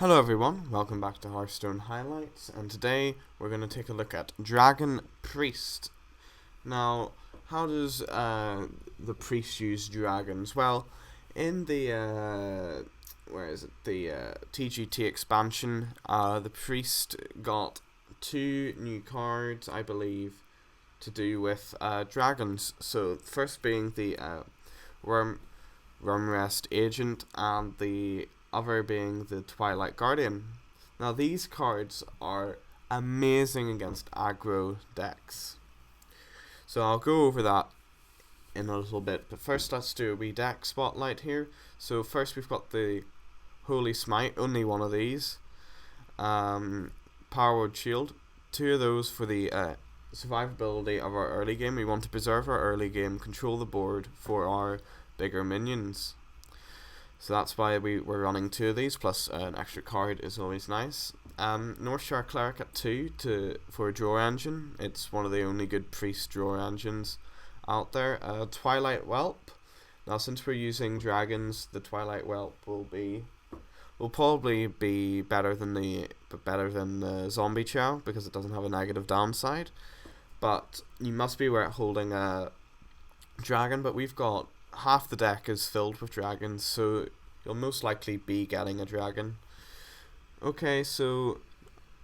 Hello everyone, welcome back to Hearthstone Highlights, and today we're going to take a look at Dragon Priest. Now, how does the Priest use dragons? Well, in the, TGT expansion, the Priest got two new cards, I believe, to do with dragons. So, first being the Wormrest Agent, and the other being the Twilight Guardian. Now these cards are amazing against aggro decks. So I'll go over that in a little bit, but first let's do a wee deck spotlight here. So first we've got the Holy Smite, only one of these. Power Word Shield, two of those for the survivability of our early game. We want to preserve our early game, control the board for our bigger minions. So that's why we're running two of these, plus an extra card is always nice. Northshire Cleric at 2 for a draw engine. It's one of the only good priest draw engines out there. Twilight Whelp. Now since we're using dragons, the Twilight Whelp will probably be better than the Zombie Chow, because it doesn't have a negative downside. But you must be aware holding a dragon, but we've got half the deck is filled with dragons, so you'll most likely be getting a dragon. Okay, so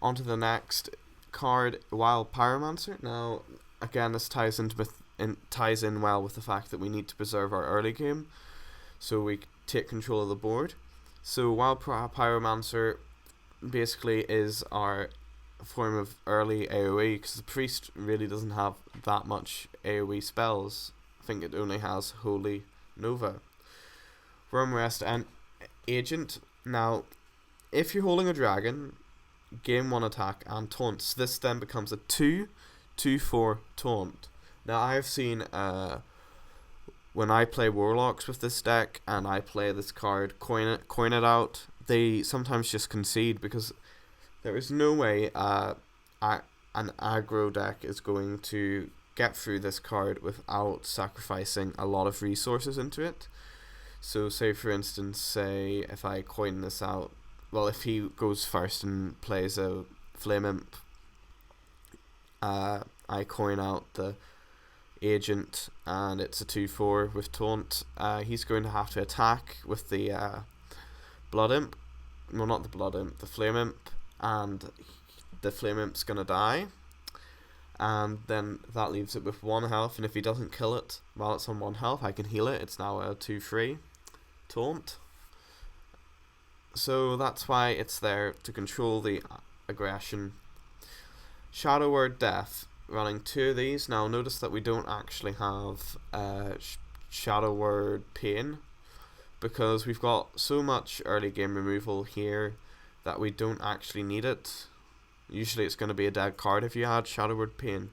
on to the next card, Wild Pyromancer. Now, again, this ties in well with the fact that we need to preserve our early game, so we take control of the board. So Wild Pyromancer basically is our form of early AoE, because the priest really doesn't have that much AoE spells. I think it only has Holy Nova. Wormrest and Agent. Now, if you're holding a dragon, game 1 attack and taunts, this then becomes a 2/2/4 taunt. Now, I've seen when I play Warlocks with this deck and I play this card, coin it out, they sometimes just concede, because there is no way an aggro deck is going to get through this card without sacrificing a lot of resources into it. So say for instance, if I coin this out, well, if he goes first and plays a Flame Imp, I coin out the Agent and it's a 2/4 with taunt. He's going to have to attack with the Blood Imp, well, not the Blood Imp, the Flame Imp, and the Flame Imp's gonna die. And then that leaves it with 1 health, and if he doesn't kill it while it's on 1 health, I can heal it. It's now a 2/3 taunt. So that's why it's there, to control the aggression. Shadow Word Death, running 2 of these. Now notice that we don't actually have Shadow Word Pain, because we've got so much early game removal here that we don't actually need it. Usually it's going to be a dead card if you had Shadow Word Pain.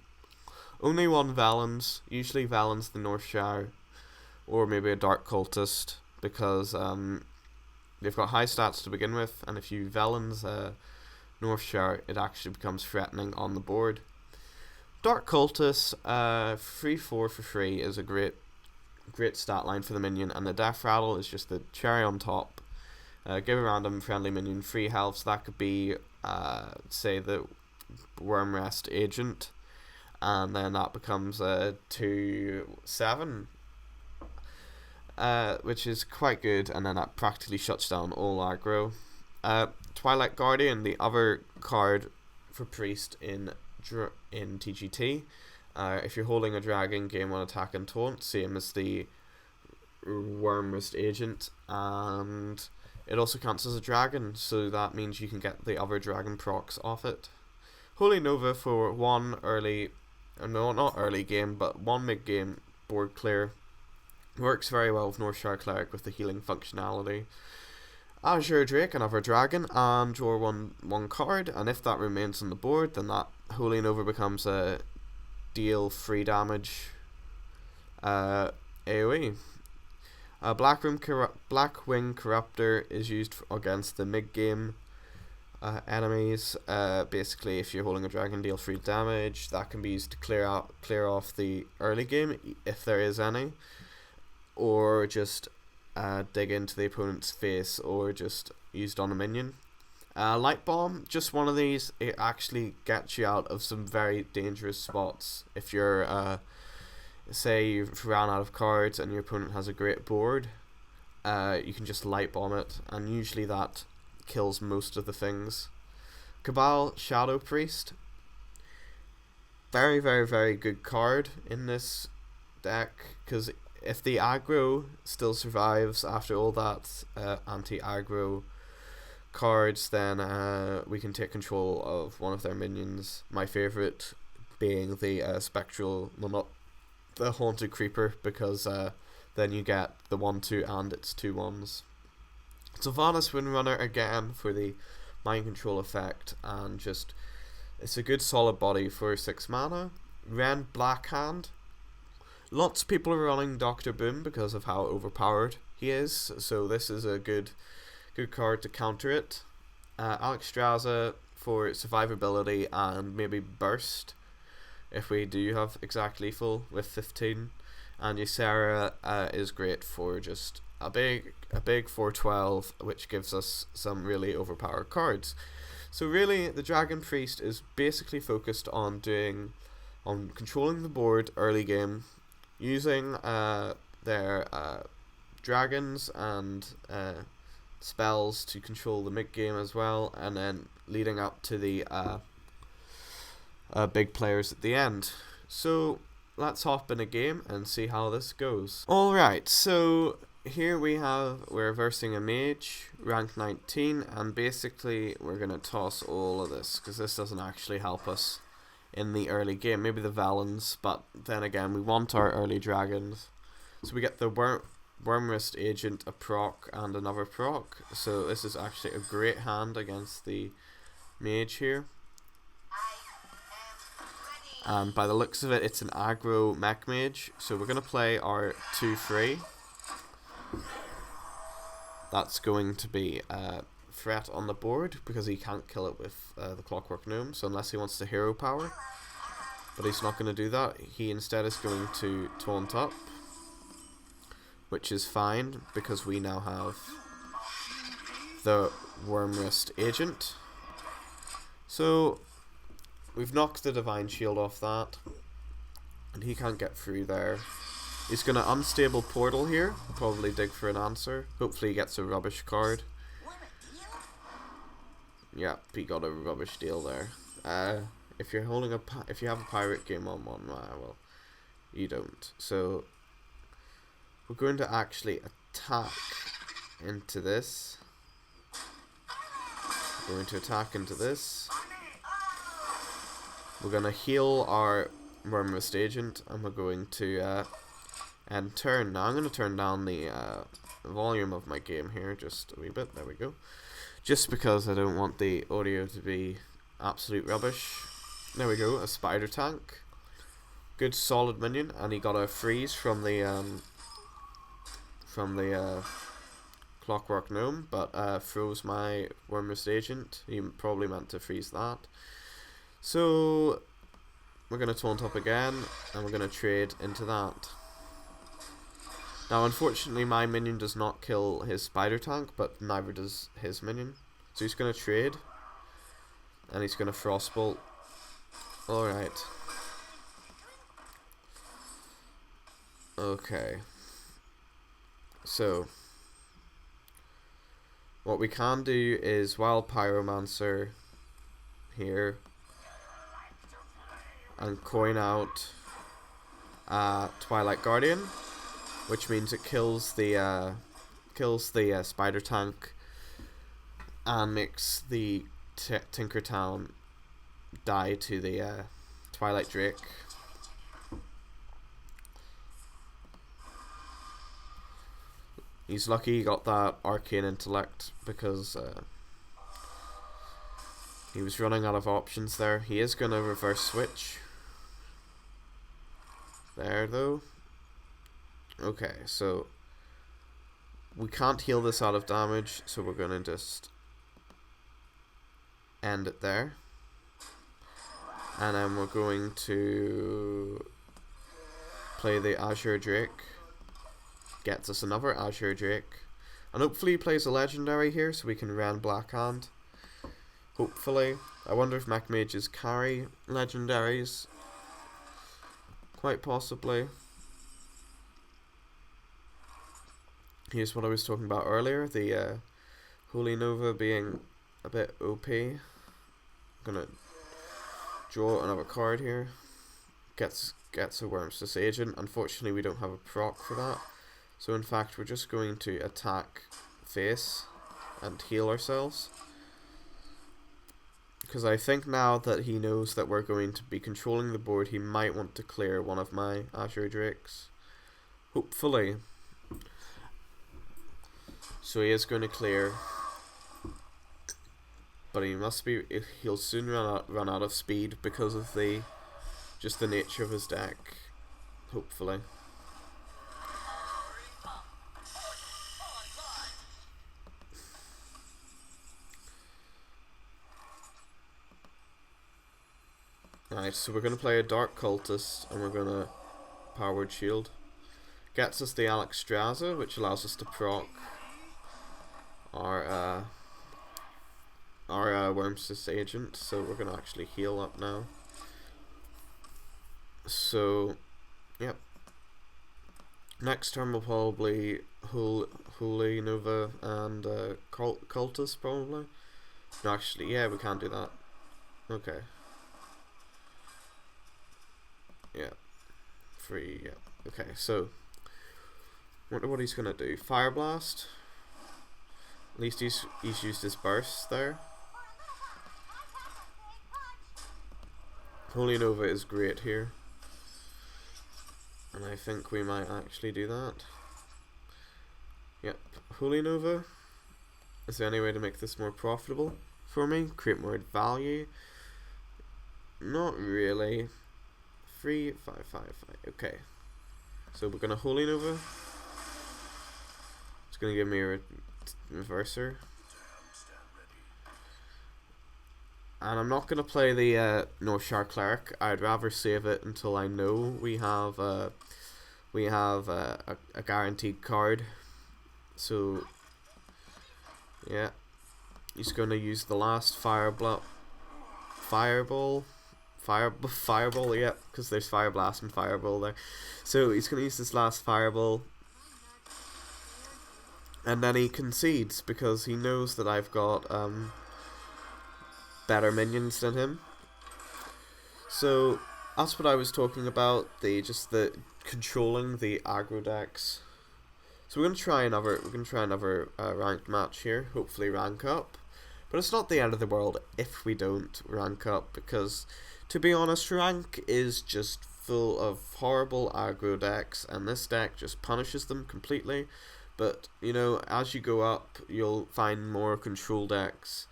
Only 1 Valens, usually Valens the Northshire, or maybe a Dark Cultist, because they've got high stats to begin with, and if you Valens Northshire, it actually becomes threatening on the board. Dark Cultist, 3/4 for free, is a great stat line for the minion, and the Death Rattle is just the cherry on top. Give a random friendly minion 3 health, so that could be say the Wormrest Agent, and then that becomes a 2/7, which is quite good, and then that practically shuts down all aggro. Twilight Guardian, the other card for priest in TGT. If you're holding a dragon, game 1 attack and taunt, same as the Wormrest Agent, and it also counts as a dragon, so that means you can get the other dragon procs off it. Holy Nova for 1 early, no, not early game, but 1 mid game board clear. Works very well with Northshire Cleric with the healing functionality. Azure Drake, another dragon, and draw one card, and if that remains on the board, then that Holy Nova becomes a deal 3 damage AoE. Blackwing Corruptor is used against the mid-game enemies. Basically, if you're holding a dragon, deal 3 damage. That can be used to clear off the early game, if there is any, or just dig into the opponent's face, or just used on a minion. Light Bomb, just one of these, it actually gets you out of some very dangerous spots. If you're, say you've ran out of cards and your opponent has a great board, you can just Light Bomb it, and usually that kills most of the things. Cabal Shadow Priest, very, very, very good card in this deck, because if the aggro still survives after all that anti-aggro cards, then we can take control of one of their minions. My favourite being the spectral, well, not the haunted creeper, because then you get the 1/2 and its 2/1s. Sylvanas Windrunner again for the mind control effect, and just it's a good solid body for 6 mana. Ren Blackhand. Lots of people are running Dr. Boom because of how overpowered he is, so this is a good card to counter it. Alexstrasza for survivability and maybe burst if we do have exact lethal with 15. And Ysera is great for just a big 4/12, which gives us some really overpowered cards. So really, the Dragon Priest is basically focused on controlling the board early game, using their dragons and spells to control the mid game as well, and then leading up to the big players at the end. So let's hop in a game and see how this goes. Alright, so here we're versing a mage, rank 19, and basically we're going to toss all of this, because this doesn't actually help us in the early game. Maybe the Valens, but then again, we want our early dragons. So we get the Wormwrist Agent, a proc, and another proc. So this is actually a great hand against the mage here. And by the looks of it, it's an aggro mech mage. So we're going to play our 2/3. That's going to be a threat on the board because he can't kill it with the Clockwork Gnome. So unless he wants to hero power, but he's not going to do that. He instead is going to taunt up, which is fine because we now have the Wormwrist Agent. So we've knocked the Divine Shield off that, and he can't get through there. He's going to Unstable Portal here, probably dig for an answer. Hopefully he gets a rubbish card. Yep, he got a rubbish deal there. If you're holding if you have a pirate game on one, well, you don't. So we're going to actually attack into this. We're going to attack into this. We're going to heal our Wormwrist Agent, and we're going to end turn. Now I'm going to turn down the volume of my game here just a wee bit. There we go. Just because I don't want the audio to be absolute rubbish. There we go, a Spider Tank. Good solid minion, and he got a freeze from the Clockwork Gnome, but froze my Wormwrist Agent. He probably meant to freeze that. So we're going to taunt up again, and we're going to trade into that. Now unfortunately my minion does not kill his Spider Tank, but neither does his minion. So he's going to trade, and he's going to Frostbolt. Alright. Okay. So what we can do is, while Pyromancer here, and coin out Twilight Guardian, which means it kills the Spider Tank and makes the Tinkertown die to the Twilight Drake. He's lucky he got that Arcane Intellect because he was running out of options there. He is going to reverse switch there though. Okay, so we can't heal this out of damage, so we're going to just end it there. And then we're going to play the Azure Drake. Gets us another Azure Drake. And hopefully he plays a legendary here so we can Ren Blackhand. Hopefully. I wonder if mech mages carry legendaries. Quite possibly. Here's what I was talking about earlier, the Holy Nova being a bit OP. I'm gonna draw another card here. Gets a Worm's Agent. Unfortunately, we don't have a proc for that. So in fact, we're just going to attack face and heal ourselves. Because I think now that he knows that we're going to be controlling the board, he might want to clear one of my Azure Drakes. Hopefully. So he is going to clear. But he'll soon run out of speed because of just the nature of his deck. Hopefully. Alright, so we're going to play a Dark Cultist, and we're going to Powered Shield. Gets us the Alexstrasza, which allows us to proc our Worm's Agent, so we're going to actually heal up now. So, yep. Next turn we'll probably Holy Nova and Cultist, probably. No, actually, yeah, we can't do that. Okay. Yeah. Free, yeah. Okay, so wonder what he's gonna do. Fire Blast. At least he's used his burst there. Holy Nova is great here. And I think we might actually do that. Yep. Holy Nova. Is there any way to make this more profitable for me? Create more value? Not really. 3, 5, 5, 5. Okay. So we're gonna Holy Nova. It's gonna give me a reverser. And I'm not gonna play the Northshire Cleric. I'd rather save it until I know we have a guaranteed card. So yeah, he's gonna use the last Fireball, yeah, because there's Fire Blast and Fireball there. So he's gonna use this last Fireball, and then he concedes because he knows that I've got better minions than him. So that's what I was talking about, the controlling the aggro decks. So we're gonna try another ranked match here, hopefully rank up. But it's not the end of the world if we don't rank up, because to be honest, rank is just full of horrible aggro decks, and this deck just punishes them completely. But you know, as you go up, you'll find more control decks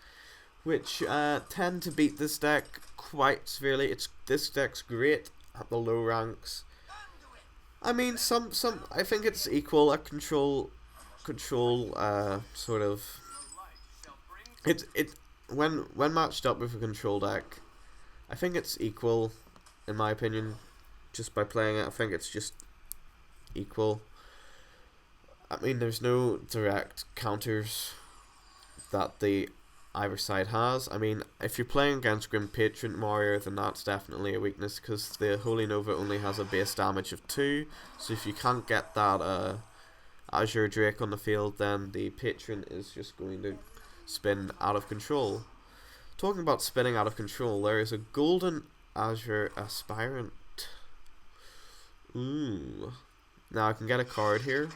which tend to beat this deck quite severely. This deck's great at the low ranks. I mean, I think it's equal at control sort of. When matched up with a control deck, I think it's equal, in my opinion. Just by playing it, I think it's just equal. I mean, there's no direct counters that either side has. I mean, if you're playing against Grim Patron Warrior, then that's definitely a weakness, because the Holy Nova only has a base damage of 2, so if you can't get that Azure Drake on the field, then the Patron is just going to spin out of control. Talking about spinning out of control, there is a Golden Azure Aspirant. Ooh. Now I can get a card here.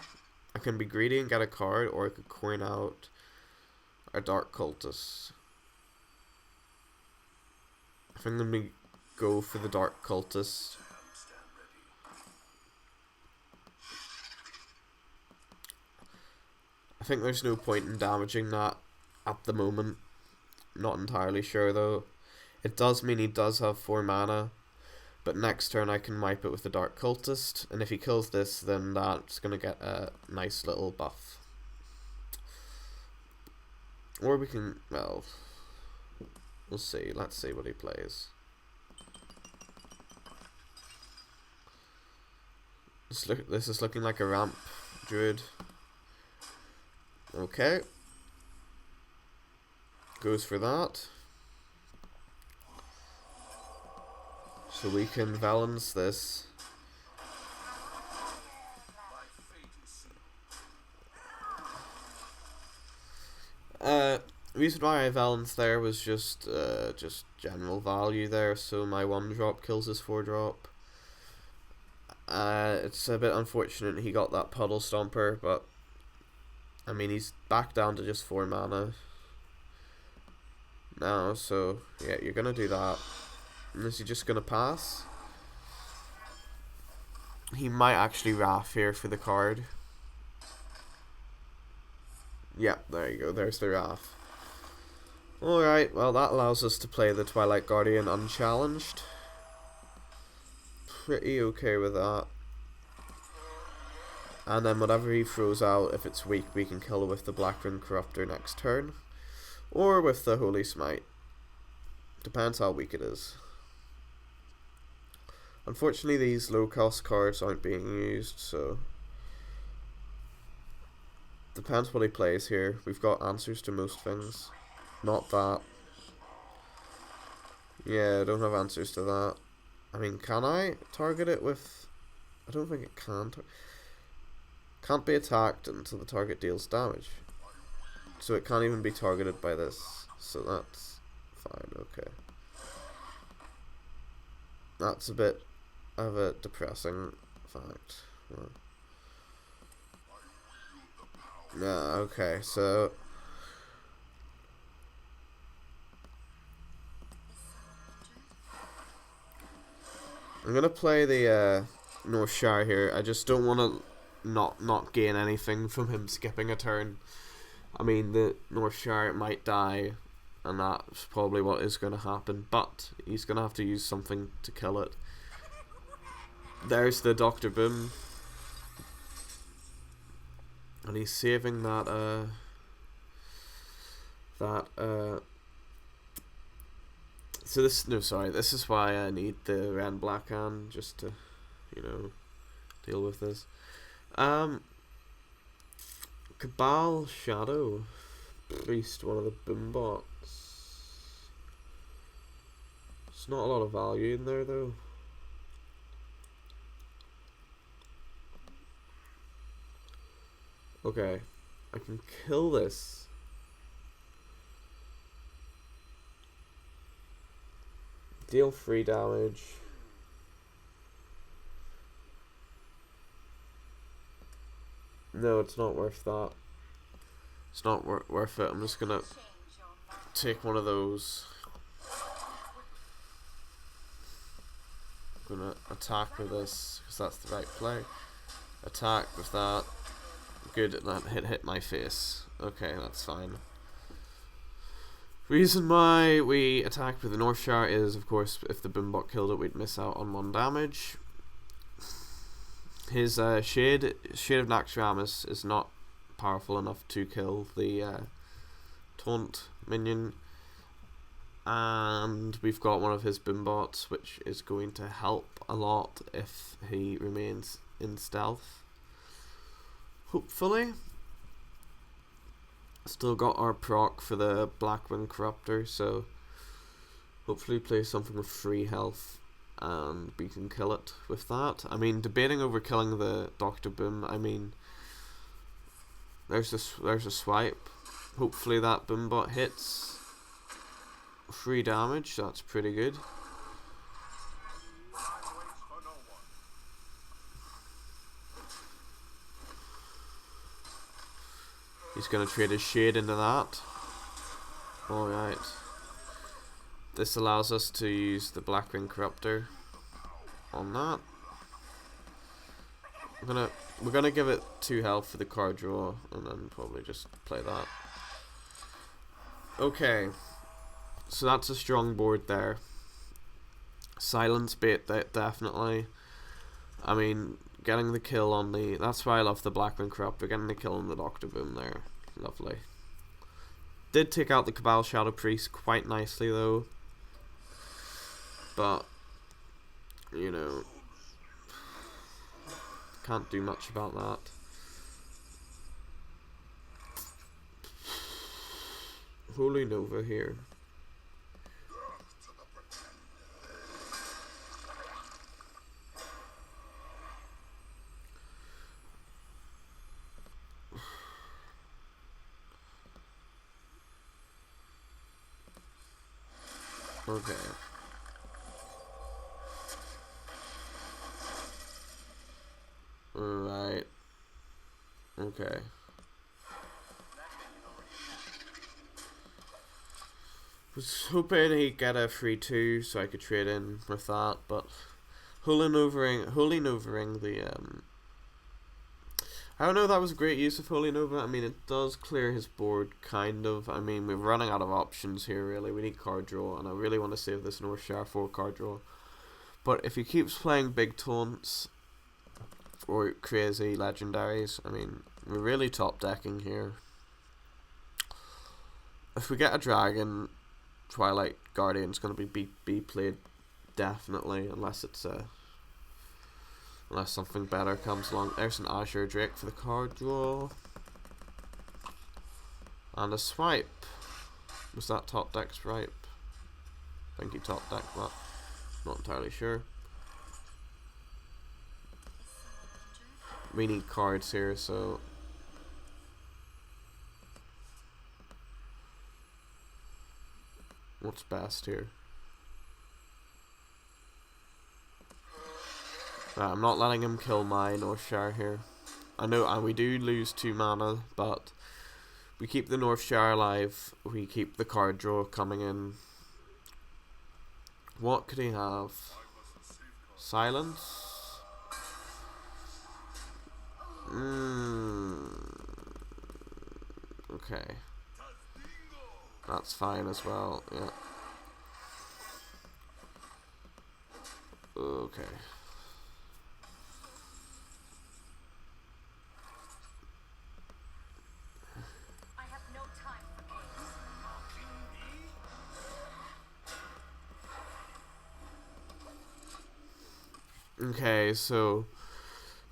I can be greedy and get a card, or I could coin out a Dark Cultist. I think I'm gonna go for the Dark Cultist. I think there's no point in damaging that at the moment. Not entirely sure though. It does mean he does have 4 mana, but next turn I can wipe it with the Dark Cultist, and if he kills this, then that's gonna get a nice little buff. Or we can, well, we'll see. Let's see what he plays. This is looking like a ramp druid. Okay. Goes for that. So we can balance this. Reason why I balanced there was just general value there, so my 1-drop kills his 4-drop. It's a bit unfortunate he got that Puddle Stomper, but I mean he's back down to just 4 mana now, so yeah, you're gonna do that. And is he just gonna pass? He might actually Wrath here for the card. Yeah, there you go, there's the Wrath. Alright, well that allows us to play the Twilight Guardian unchallenged. Pretty okay with that. And then whatever he throws out, if it's weak, we can kill it with the Blackburn Corruptor next turn. Or with the Holy Smite. Depends how weak it is. Unfortunately, these low-cost cards aren't being used, so... Depends what he plays here. We've got answers to most things. Not that. Yeah, I don't have answers to that. I mean, can I target it with... I don't think it can. Can't be attacked until the target deals damage. So it can't even be targeted by this. So that's fine, okay. That's a bit of a depressing fact. Yeah, okay, so... I'm gonna play the North Shire here. I just don't want to not gain anything from him skipping a turn. I mean, the North Shire might die, and that's probably what is going to happen, but he's going to have to use something to kill it. There's the Dr. Boom. And he's saving that, so this, no, sorry, this is why I need the red and black hand, just to, you know, deal with this. Cabal Shadow Priest, one of the boom bots. There's not a lot of value in there though. Okay, I can kill this. Deal 3 damage. No, it's not worth that. It's not worth it. I'm just gonna take one of those. I'm gonna attack with this, because that's the right play. Attack with that. Good, that hit my face. Okay, that's fine. Reason why we attack with the North Shire is, of course, if the Boombot killed it, we'd miss out on 1 damage. His Shade of Naxxramas is not powerful enough to kill the Taunt minion. And we've got one of his Boombots, which is going to help a lot if he remains in stealth. Hopefully. Still got our proc for the Blackwing Corruptor, so hopefully play something with free health and we can kill it with that. I mean, debating over killing the Dr. Boom. I mean, there's a swipe. Hopefully that Boombot hits. 3 damage, that's pretty good. He's going to trade his Shade into that. Alright. This allows us to use the Blackwing Corruptor on that. We're gonna give it 2 health for the card draw and then probably just play that. Okay. So that's a strong board there. Silence Bait, definitely. I mean, getting the kill on the... That's why I love the Blackwing Corruptor. Getting the kill on the Dr. Boom there. Lovely. Did take out the Cabal Shadow Priest quite nicely though. But, you know, can't do much about that. Holy Nova here. Okay. Right. Okay. Was hoping he'd get a free 2 so I could trade in with that, but holding overing the I don't know, that was a great use of holding over. I mean, it does clear his board, kind of. I mean, we're running out of options here, really. We need card draw, and I really want to save this Northshire for card draw. But if he keeps playing big taunts or crazy legendaries, I mean, we're really top decking here. If we get a dragon, Twilight Guardian's going to be played definitely, unless something better comes along. There's an Azure Drake for the card draw. And a swipe. Was that top deck swipe? I think he top decked that. Not entirely sure. We need cards here, so what's best here? I'm not letting him kill my Northshire here. I know we do lose 2 mana, but we keep the Northshire alive. We keep the card draw coming in. What could he have? Silence? Okay. That's fine as well, yeah. Okay. Okay, so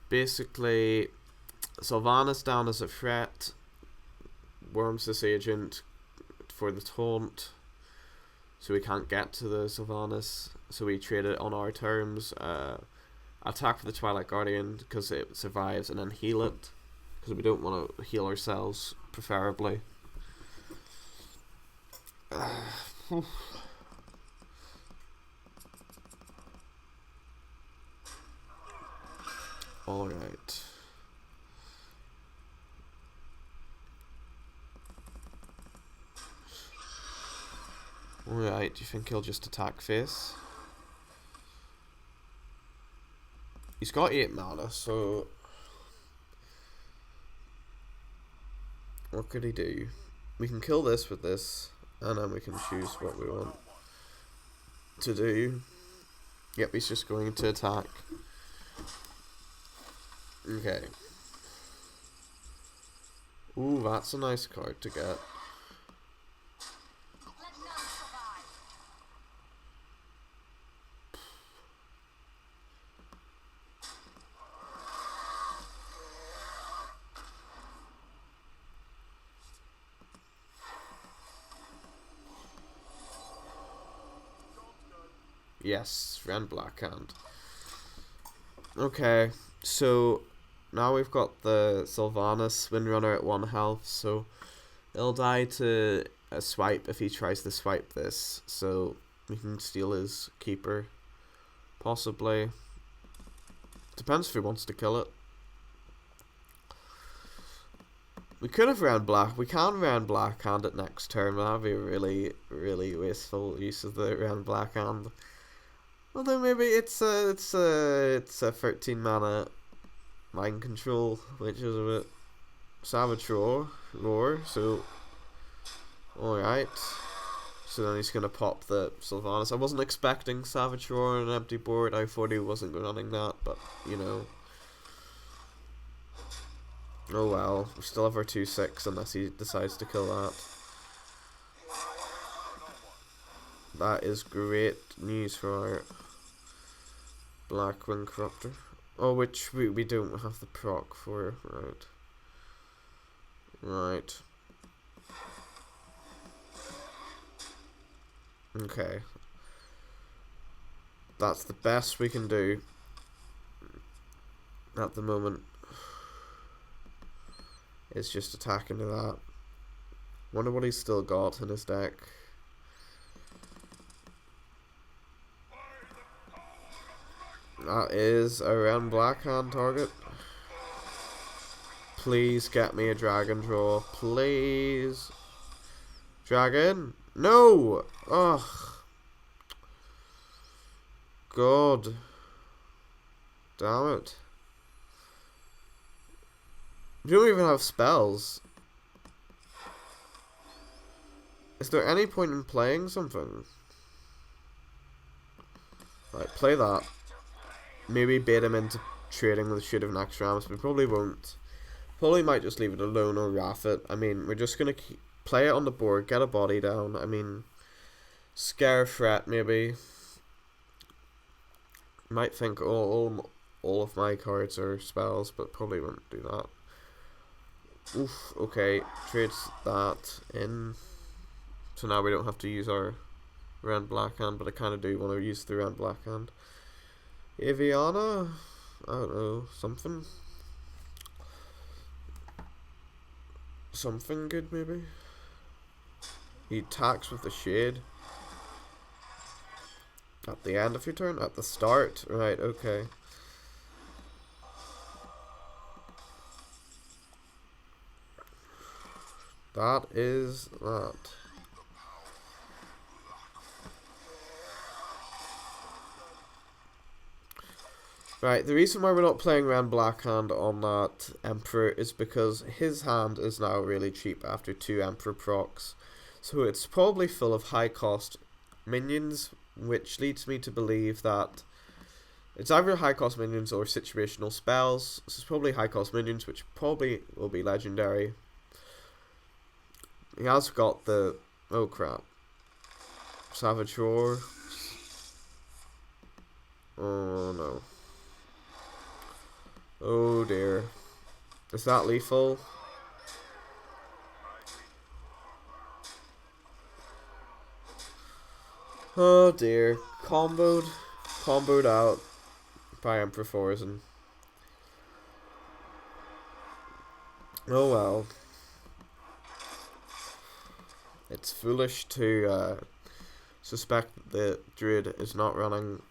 basically Sylvanas down as a threat, worms this agent for the taunt, so we can't get to the Sylvanas, so we trade it on our terms. Attack for the Twilight Guardian because it survives, and then heal it because we don't want to heal ourselves, preferably. Alright. Alright, do you think he'll just attack face? He's got 8 mana, so what could he do? We can kill this with this, and then we can choose what we want to do. Yep, he's just going to attack. Okay. Ooh, that's a nice card to get. Yes, red black hand. Okay, so now we've got the Sylvanas Windrunner at 1 health, so he'll die to a swipe if he tries to swipe this, so we can steal his keeper, possibly. Depends if he wants to kill it. We could have ran black. We can run black hand at next turn. That'd be a really, really wasteful use of the ran black hand. Although maybe it's a 13 mana mind control, which is a bit savage lore. So alright. So then he's gonna pop the Sylvanas. I wasn't expecting Savage Roar on an empty board. I thought he wasn't running that, but you know. Oh well, we still have our 2/6 unless he decides to kill that. That is great news for our Blackwing Corruptor. Oh, which we don't have the proc for, right. Right. Okay. That's the best we can do at the moment. It's just attacking to that. Wonder what he's still got in his deck. That is a round black hand target. Please get me a dragon draw. Please. Dragon? No! Ugh. God. Damn it. You don't even have spells. Is there any point in playing something? Right, play that. Maybe bait him into trading with Shoot of Next Rams, but probably won't. Probably might just leave it alone or wrath it. I mean, we're just gonna play it on the board, get a body down. I mean, scare threat maybe. Might think all of my cards are spells, but probably won't do that. Oof, okay, trades that in. So now we don't have to use our round black hand, but I kind of do want to use the round black hand. Aviana? I don't know, something. Something good maybe? He attacks with the shade. At the end of your turn? At the start? Right, okay. That is that. Right, the reason why we're not playing around black hand on that Emperor is because his hand is now really cheap after 2 Emperor procs. So it's probably full of high cost minions, which leads me to believe that it's either high cost minions or situational spells. This is probably high cost minions, which probably will be legendary. He has got the... oh crap. Savage Roar. Oh no. Oh dear. Is that lethal? Oh dear. Comboed out by Emperor Forzen. Oh well. It's foolish to suspect that Druid is not running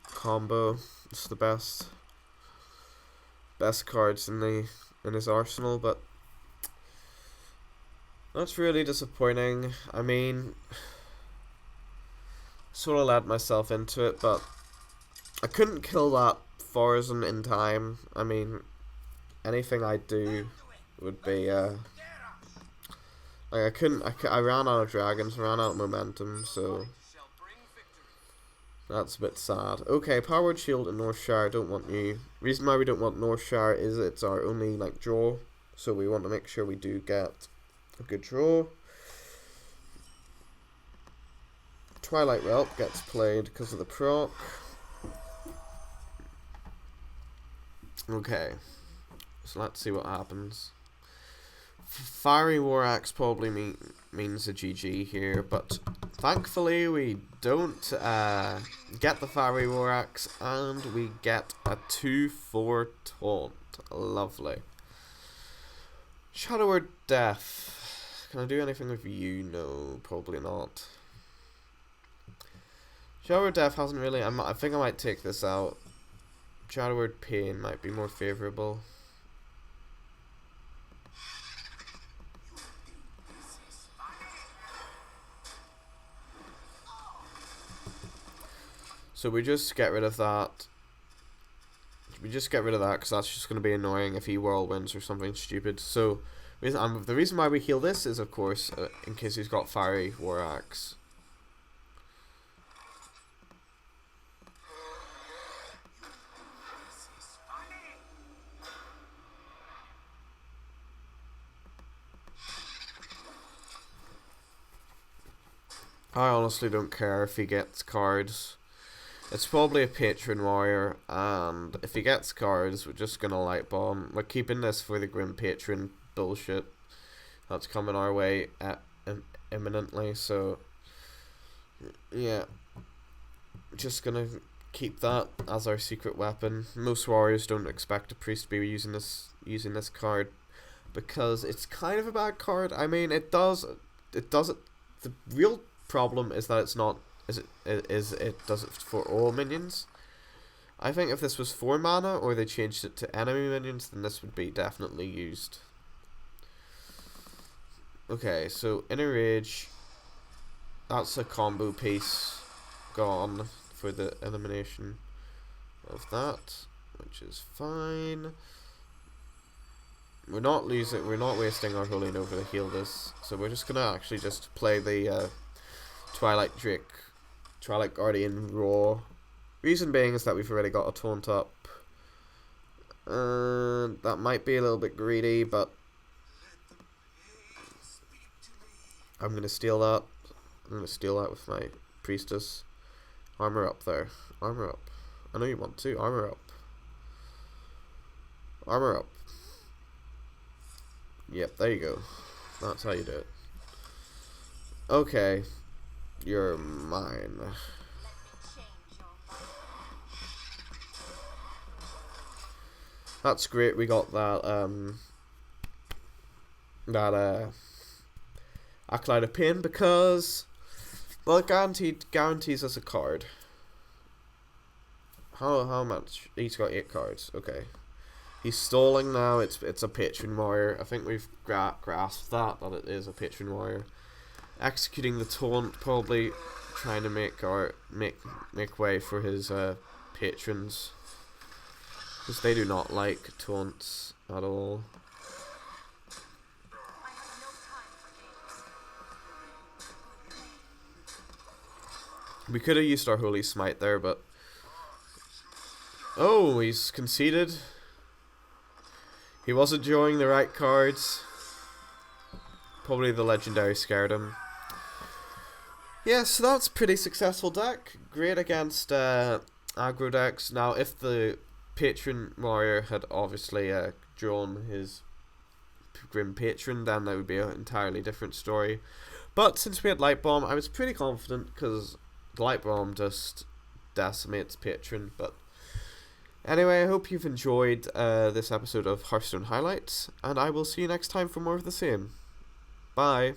combo. It's the best cards in his arsenal, but that's really disappointing. I mean, sort of led myself into it, but I couldn't kill that Forzen in time. I mean, anything I do would be like I ran out of dragons, ran out of momentum, so that's a bit sad. Okay, Powered Shield and Northshire, don't want you. Reason why we don't want Northshire is it's our only like draw, so we want to make sure we do get a good draw. Twilight Whelp gets played because of the proc. Okay, so let's see what happens. Fiery War Axe probably means a GG here, but thankfully we don't get the Fiery War Axe, and we get a 2/4 taunt. Lovely. Shadow or Death. Can I do anything with you? No, probably not. Shadow or Death hasn't really... I think I might take this out. Shadow or Pain might be more favourable. So we just get rid of that. We just get rid of that because that's just going to be annoying if he whirlwinds or something stupid. So the reason why we heal this is, of course, in case he's got Fiery War Axe. I honestly don't care if he gets cards. It's probably a Patron Warrior, and if he gets cards, we're just gonna Light Bomb. We're keeping this for the Grim Patron bullshit that's coming our way imminently, so yeah. Just gonna keep that as our secret weapon. Most warriors don't expect a priest to be using this card because it's kind of a bad card. I mean, it does it. The real problem is that it's not. It does it for all minions. I think if this was 4 mana or they changed it to enemy minions, then this would be definitely used. Okay, so Inner Rage. That's a combo piece gone for the elimination of that, which is fine. We're not wasting our Holy Nova to heal this, so we're just gonna actually just play the Twilight Guardian Raw. Reason being is that we've already got a taunt up. That might be a little bit greedy, but I'm gonna steal that. I'm gonna steal that with my priestess. Armor up there. Armor up. I know you want to. Armor up. Armor up. Yep, there you go. That's how you do it. Okay. You're mine. That's great, we got that, Acolyte of Pain because, well, it guarantees us a card. How much? He's got 8 cards, okay. He's stalling now, it's a Patron Warrior. I think we've grasped that it is a Patron Warrior. Executing the taunt, probably trying to make way for his patrons. Because they do not like taunts at all. We could have used our Holy Smite there, but... Oh, he's conceded. He wasn't drawing the right cards. Probably the Legendary scared him. Yeah, so that's a pretty successful deck. Great against aggro decks. Now, if the Patron Warrior had obviously drawn his Grim Patron, then that would be an entirely different story. But since we had Light Bomb, I was pretty confident because the Light Bomb just decimates Patron. But anyway, I hope you've enjoyed this episode of Hearthstone Highlights, and I will see you next time for more of the same. Bye.